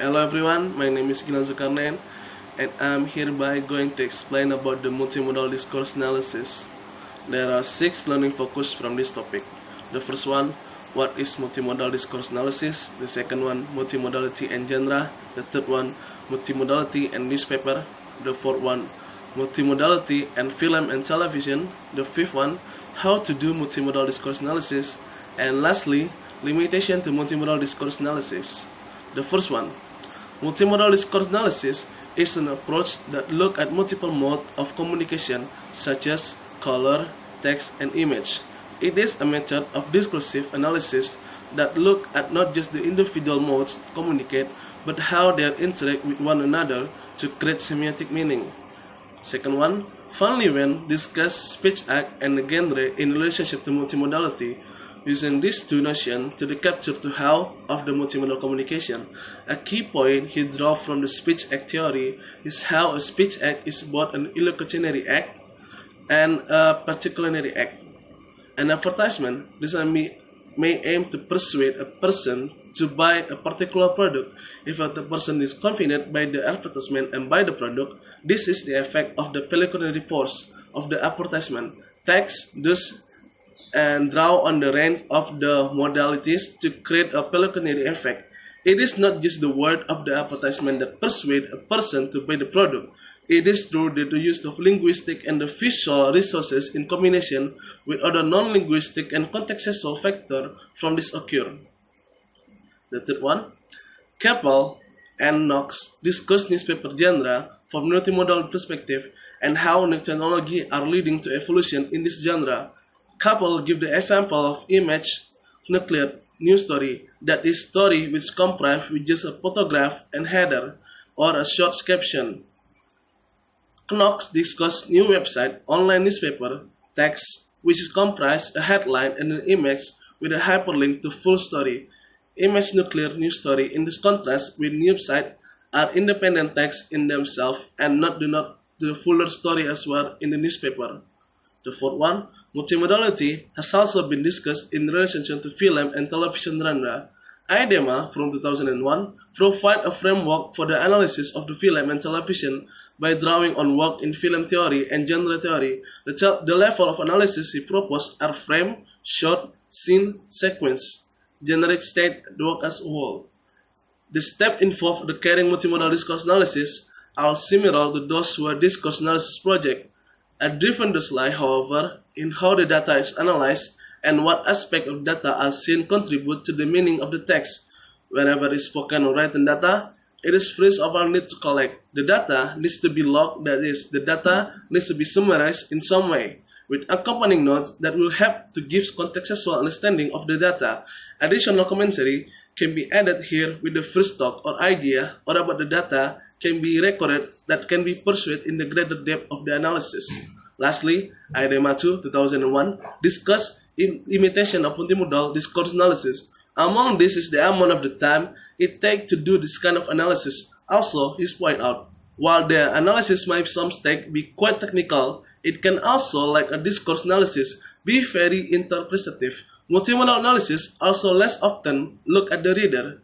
Hello everyone, my name is Gilang Zulkarnaen and I'm hereby going to explain about the multimodal discourse analysis. There are 6 learning focus from this topic. The first one, what is multimodal discourse analysis? The second one, multimodality and genre. The third one, multimodality and newspaper. The fourth one, multimodality and film and television. The fifth one, how to do multimodal discourse analysis. And lastly, limitation to multimodal discourse analysis. The first one, multimodal discourse analysis is an approach that looks at multiple modes of communication such as color, text, and image. It is a method of discursive analysis that looks at not just the individual modes to communicate, but how they interact with one another to create semiotic meaning. Second one, finally when discuss speech act and the genre in relationship to multimodality, using these two notions to the capture to how of the multimodal communication. A key point he draws from the speech act theory is how a speech act is both an illocutionary act and a particularity act. An advertisement may aim to persuade a person to buy a particular product. If the person is confident by the advertisement and buy the product, this is the effect of the peliculary force of the advertisement. Text thus and draw on the range of the modalities to create a peliculary effect. It is not just the word of the advertisement that persuades a person to buy the product. It is through the use of linguistic and the visual resources in combination with other non-linguistic and contextual factors from this occur. The third one, Keppel and Knox discuss newspaper genre from multimodal perspective and how new technology are leading to evolution in this genre. Keppel give the example of image nuclear news story, that is story which comprised with just a photograph and header or a short caption. Knox discuss new website, online newspaper, text which is comprised a headline and an image with a hyperlink to full story. Image nuclear news story in this contrast with website are independent text in themselves and not the fuller story as well in the newspaper. The fourth one, multimodality, has also been discussed in relation to film and television genre. IDEMA from 2001 provide a framework for the analysis of the film and television by drawing on work in film theory and genre theory. The level of analysis he proposed are frame, shot, scene, sequence, generic state, the work as a whole. The steps involved in carrying multimodal discourse analysis are similar to those who are discourse analysis project. A difference lies, however, in how the data is analyzed and what aspect of data are seen contribute to the meaning of the text. Whenever it is spoken or written data, it is first of all need to collect. The data needs to be logged, that is, the data needs to be summarized in some way, with accompanying notes that will help to give contextual understanding of the data. Additional commentary can be added here with the first thought or idea or about the data can be recorded that can be pursued in the greater depth of the analysis. Lastly, IDEMA 2, 2001 discussed imitation of multimodal discourse analysis. Among this is the amount of the time it takes to do this kind of analysis. Also, he pointed out, while the analysis might some stage be quite technical, it can also, like a discourse analysis, be very interpretative. Multimodal analysis also less often look at the reader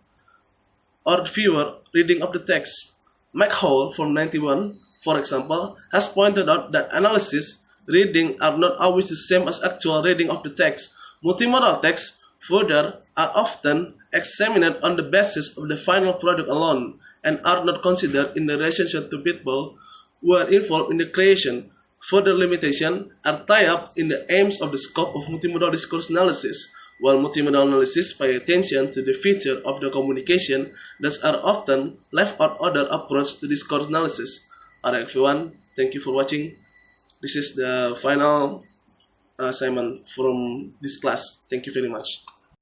or viewer reading of the text. Mike Hall from 91, for example, has pointed out that analysis reading are not always the same as actual reading of the text. Multimodal texts, further, are often examined on the basis of the final product alone and are not considered in the relationship to people who are involved in the creation. Further limitations are tied up in the aims of the scope of multimodal discourse analysis. While multimodal analysis pay attention to the feature of the communication, thus are often left out other approach to discourse analysis. Alright everyone, thank you for watching. This is the final assignment from this class. Thank you very much.